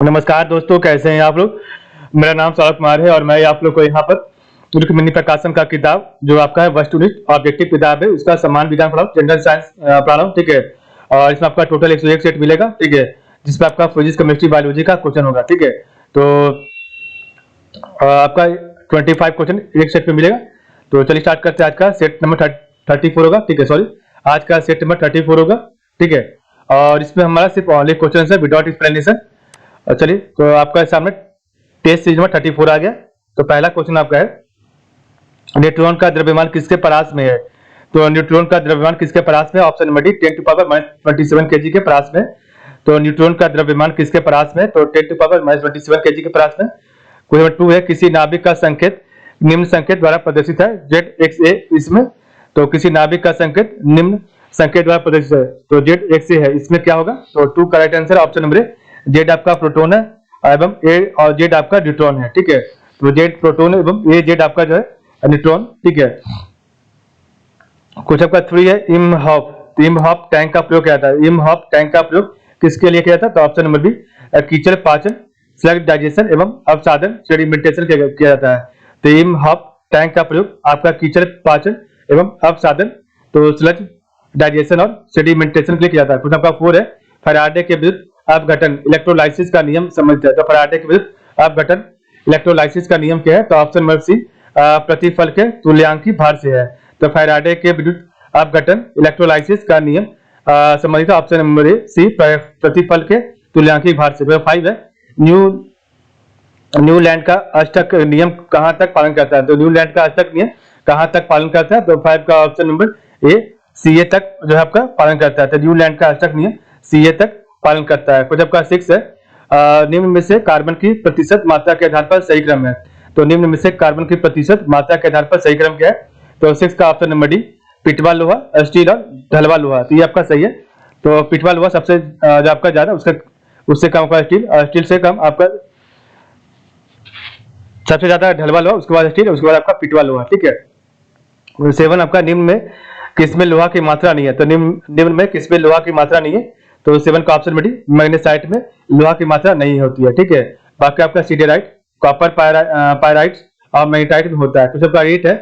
नमस्कार दोस्तों, कैसे हैं आप लोग। मेरा नाम सौरभ कुमार है और मैं आप लोग को यहाँ पर रुक्मिणी प्रकाशन का किताब जो आपका है वस्तुनिष्ठ ऑब्जेक्टिव किताब है, उसका समान विज्ञान पढ़ा हूँ, जनरल साइंस पढ़ा हूँ। ठीक है। और इसमें आपका टोटल 101 सेट मिलेगा। ठीक है। जिसमें आपका फिजिक्स केमिस्ट्री बायोलॉजी का क्वेश्चन होगा। ठीक है। तो आपका 25 क्वेश्चन एक सेट में मिलेगा। तो चलिए स्टार्ट करते हैं। आज का सेट नंबर 34 होगा। ठीक है, सॉरी, आज का सेट नंबर 34 होगा। ठीक है। और इसमें हमारा सिर्फ ऑनली क्वेश्चन है विदाउट एक्सप्लेनेशन। चलिए, तो आपका सामने टेस्ट सीरीज नंबर 34 आ गया। तो पहला क्वेश्चन आपका है, न्यूट्रॉन का द्रव्यमान किसके परास में है। तो न्यूट्रॉन का द्रव्यमान किसके परास में? ऑप्शन नंबर डी 10⁻27 केजी के परास में। तो न्यूट्रॉन का द्रव्यमान किसके परास में? तो 10⁻27 केजी के परास में। क्वेश्चन नंबर 2 है, किसी नाभिक का संकेत निम्न संकेत द्वारा प्रदर्शित है, जेड एक्स ए इसमें। तो किसी नाभिक का संकेत निम्न संकेत द्वारा प्रदर्शित है, तो जेड एक्स ए है, इसमें क्या होगा? तो 2 correct answer option number A, Z आपका प्रोटॉन है एवं ए और जेड आपका न्यूट्रॉन है। ठीक है। तो जेड प्रोटॉन एवं ए जेड आपका जो है न्यूट्रॉन। ठीक है। क्वेश्चन आपका 3 है, इमहॉफ टैंक का प्रयोग किया जाता है। इमहॉफ टैंक का प्रयोग किसके लिए किया जाता है? तो ऑप्शन नंबर बी, कीचड़ पाचन, स्लग डाइजेशन एवं अवसादन सेडिमेंटेशन किया जाता है। तो इमहॉफ टैंक का प्रयोग आपका कीचड़ पाचन एवं अवसादन, तो स्लग डाइजेशन और सेडिमेंटेशन के लिए किया जाता है। क्वेश्चन आपका 4 है, फैराडे के विद्युत अपघटन इलेक्ट्रोलाइसिस का नियम समझते हैं। तो फैराडे के विद्युत अपघटन इलेक्ट्रोलाइसिस का नियम क्या है? तो ऑप्शन नंबर सी, प्रतिफल के तुल्यांकी भार से है। तो फैराडे के विद्युत अपघटन इलेक्ट्रोलाइसिस का नियम संबंधित ऑप्शन नंबर ए सी, प्रतिफल के तुल्यांकी भार से। 5 है, न्यूलैंड का अष्टक नियम कहां तक पालन करता है। तो न्यूलैंड का अष्टक नियम कहां तक पालन करता है? तो 5 का ऑप्शन नंबर ए सी ए तक जो है आपका पालन करता है। तो न्यूलैंड का अष्टक नियम सी ए तक पालन करता है। कुछ आपका 6 है, निम्न में से कार्बन की प्रतिशत मात्रा के आधार पर सही क्रम है। तो निम्न में से कार्बन की प्रतिशत मात्रा के आधार पर सही क्रम क्या है? तो 6 का ऑप्शन नंबर डी, पिटवा लोहा, स्टील और ढलवा लोहा। तो ये आपका सही है। तो पिटवा लोहा सबसे जो आपका ज्यादा, उससे कम आपका स्टील, और स्टील से कम आपका सबसे ज्यादा ढलवा लोहा, उसके बाद स्टील, उसके बाद आपका पिटवा लोहा। ठीक है। 7 आपका, निम्न में किसमें लोहा की मात्रा नहीं है। तो निम्न में किसमें लोहा की मात्रा नहीं है? तो 7 का ऑप्शन बी, मैग्नेसाइट में लोहा की मात्रा नहीं होती है। ठीक है। बाकी आपका सीडेराइट, कॉपर पायराइट और मैग्नेटाइट में होता है। तो सबका 8 है,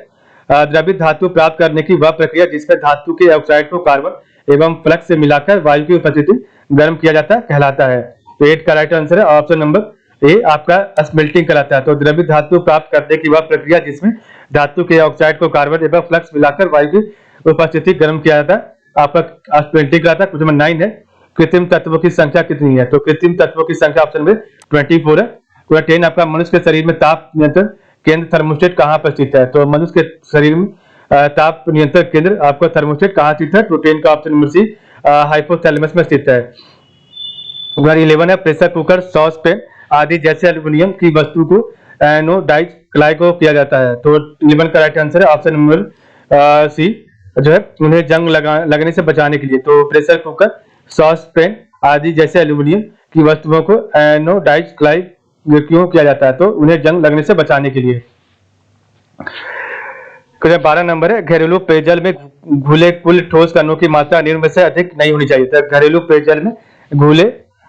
द्रवित धातु प्राप्त करने की वह प्रक्रिया जिसमें धातु के ऑक्साइड को कार्बन एवं फ्लक्स से मिलाकर वायु की उपस्थिति गर्म किया जाता है कहलाता है। तो 8 का राइट आंसर है ऑप्शन नंबर ए आपका स्मेल्टिंग कहलाता है। तो द्रवित धातु प्राप्त करने की वह प्रक्रिया जिसमें धातु के ऑक्साइड को कार्बन एवं फ्लक्स मिलाकर वायु की उपस्थिति गर्म किया जाता है, आपका स्मेल्टिंग कहलाता है। क्वेश्चन नंबर 9 है, कृत्रिम तत्वों की संख्या कितनी है। तो कृत्रिम तत्वों की संख्या ऑप्शन में 24 है। क्वेश्चन 10 आपका, मनुष्य के शरीर में ताप नियंत्रण केंद्र थर्मोस्टेट कहाँ पर स्थित है। तो मनुष्य के शरीर में ताप नियंत्रण केंद्र आपका थर्मोस्टेट कहाँ स्थित है? तो 10 का ऑप्शन नंबर सी, हाइपोथैलेमस में स्थित है। 11 है, प्रेशर कुकर, सॉस पैन आदि जैसे एल्यूमिनियम की वस्तु को एनोडाइज क्लाइको किया जाता है। तो 11 का राइट आंसर है ऑप्शन नंबर सी, जो है उन्हें जंग लगने से बचाने के लिए। तो प्रेशर कुकर, सॉस पैन आदि जैसे एल्यूमिनियम की वस्तुओं को एनोडाइज क्लाइक क्यों किया जाता है? तो उन्हें जंग लगने से बचाने के लिए। 12 नंबर है, घरेलू पेयजल में घुले कुल ठोस कणों की मात्रा निम्न में से अधिक नहीं होनी चाहिए। तो घरेलू पेयजल में घुले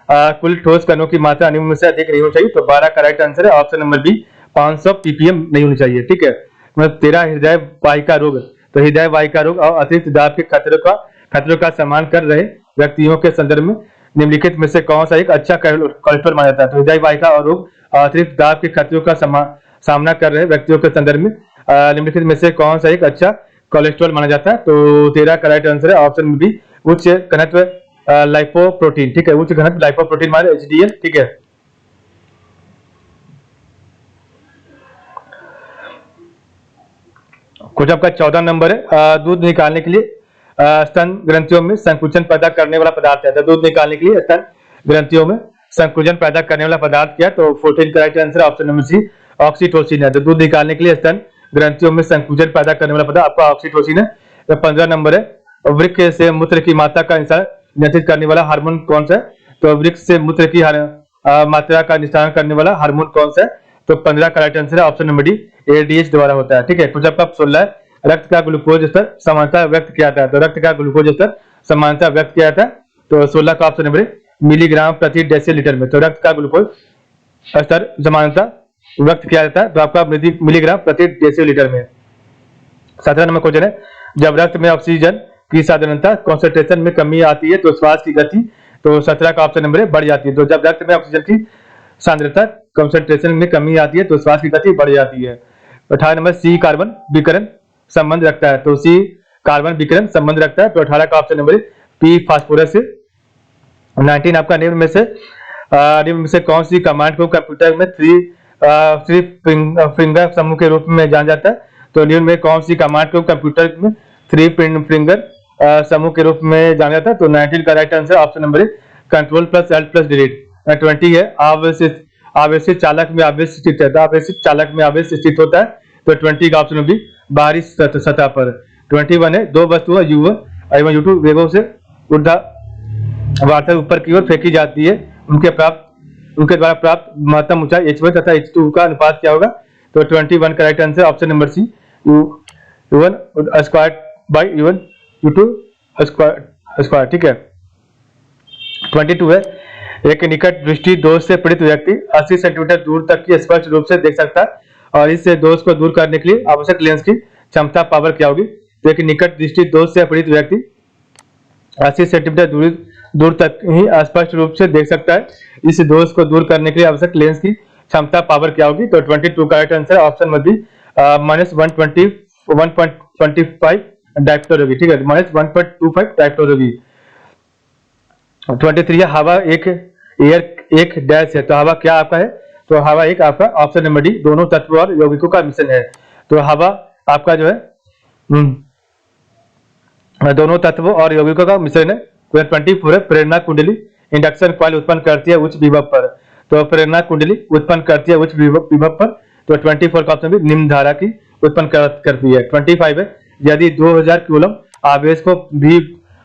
कुल ठोस कणों की मात्रा निम्न में से अधिक नहीं होनी चाहिए। तो 12 का राइट आंसर है ऑप्शन नंबर बी, 500 ppm नहीं होनी चाहिए। ठीक है। 13, हृदय वाहिका रोग। तो हृदय वाहिका रोग और अतिरिक्त दाब के खतरों का सामना कर रहे व्यक्तियों के संदर्भ में निम्नलिखित में से कौन सा एक अच्छा कोलेस्ट्रॉल माना जाता है। तो हृदय वाहिका और रोग और अतिरिक्त दाब के खतरों का सामना कर रहे व्यक्तियों के संदर्भ में निम्नलिखित में से कौन सा एक अच्छा कोलेस्ट्रॉल माना जाता है। तो 13 का राइट आंसर है ऑप्शन बी, उच्च घनत्व लाइपोप्रोटीन। ठीक है। उच्च घनत्व लाइपोप्रोटीन माने एचडीएल। ठीक है। कुछ आपका 14 नंबर है, दूध निकालने के लिए स्तन ग्रंथियों में संकुचन पैदा करने वाला पदार्थ है। तो दूध निकालने के लिए स्तन ग्रंथियों में संकुचन पैदा करने वाला पदार्थ क्या? तो 14 का right answer option number C, oxytocin है। तो दूध निकालने के लिए स्तन ग्रंथियों में संकुचन पैदा करने वाला पदार्थ आपका ऑक्सीटोसिन है। तो 15 नंबर है, वृक्क से मूत्र की मात्रा का नियंत्रित करने वाला हार्मोन कौन सा है? तो वृक्क से मूत्र की मात्रा का निस्तारण करने वाला हार्मोन कौन सा है? तो 15 का राइट आंसर है ऑप्शन नंबर डी, एडीएच द्वारा होता है। ठीक है। कुछ आपका 16 है, रक्त का ग्लूकोज स्तर समानता व्यक्त किया जाता है। तो रक्त का ग्लूकोज स्तर समानता व्यक्त किया जाता है। तो 16 का ऑप्शन नंबर मिलीग्राम प्रति डेसीलीटर में। तो रक्त का ग्लूकोज स्तर समानता व्यक्त किया जाता है तो आपका मिलीग्राम प्रति डेसीलीटर में। 17 नंबर क्वेश्चन है, जब रक्त में ऑक्सीजन की साधारणता कॉन्सेंट्रेशन में कमी आती है तो श्वास की गति, तो 17 का ऑप्शन नंबर बढ़ जाती है। तो जब रक्त में ऑक्सीजन की सांद्रता कॉन्सेंट्रेशन में कमी आती है तो श्वास की गति बढ़ जाती है। 18 नंबर, सी कार्बन विकिरण संबंध रखता है, तो सी कार्बन विकिरण संबंध रखता है तो 18 का ऑप्शन नंबर पी फास्फोरस से। 19 आपका निम्न में से कौन सी कमांड को कंप्यूटर में थ्री फिंगर समूह के रूप में जाना जाता है, तो निम्न में कौन सी कमांड को कंप्यूटर में थ्री फिंगर समूह के रूप में जाना जाता है, तो 19 का right answer option number control plus Alt plus delete. 20 है, आवेशित चालक में आवेश स्थित है, तो आवेशित चालक में आवेश स्थित होता है तो 20 का ऑप्शन भी बाहरी सतह पर। 21 है, दो वस्तुएं U1 एवं U2 वेगों से ऊर्ध्वाधर ऊपर की ओर फेंकी जाती है, उनके द्वारा प्राप्त महत्तम ऊंचाई h1 तथा h2 का अनुपात क्या होगा, तो 21 का right answer option number C U1 square by U1 U2 square. ठीक है। 22 है, एक निकट दृष्टि दोष से पीड़ित व्यक्ति 80 सेंटीमीटर दूर तक की स्पष्ट रूप से देख सकता है और इससे दोष को दूर करने के लिए आवश्यक लेंस की क्षमता पावर क्या होगी, तो एक निकट दृष्टि दोष से पीड़ित व्यक्ति 80 सेंटीमीटर दूर तक ही स्पष्ट रूप से देख सकता है, इस दोष को दूर करने के लिए आवश्यक लेंस की क्षमता पावर क्या होगी, तो 22 का राइट आंसर ऑप्शन में भी -125 डायप्टर होगी। ठीक है, -1.25 डायप्टर होगी। 23 है, हवा एक डैश है, तो हवा क्या आपका है, तो हवा एक आपका ऑप्शन नंबर डी दोनों तत्व और यौगिकों का मिश्रण है, तो हवा आपका जो है दोनों तत्वों और यौगिकों का मिश्रण है। 24 है, प्रेरणा कुंडली इंडक्शन कॉइल उत्पन्न करती है उच्च विभव पर, तो प्रेरणा कुंडली उत्पन्न करती है उच्च विभव पर, तो 24 का ऑप्शन भी निम्न धारा की उत्पन्न करती है। 25 है, यदि 2000 कूलम आवेश को भी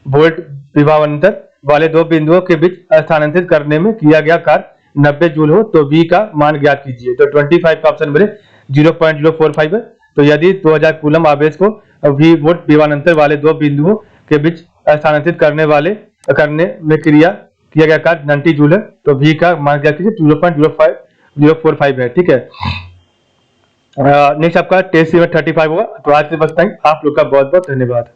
वोल्ट विभवांतर वाले दो बिंदुओं के बीच स्थानांतरित करने में किया गया कार्य 90 जूल हो तो V का मान ज्ञात कीजिए, तो 25 का ऑप्शन नंबर 0.045 है, तो यदि 2000 कूलम आवेश को V वोल्ट विभवांतर वाले दो बिंदुओं के बीच स्थानांतरित करने में किया गया कार्य 90 जूल है, तो V का मान ज्ञात कीजिए 0.045 है। ठीक है। नेक्स्ट आपका टेस्ट 35 होगा, तो आज से बस टाइम, आप लोग का बहुत बहुत धन्यवाद।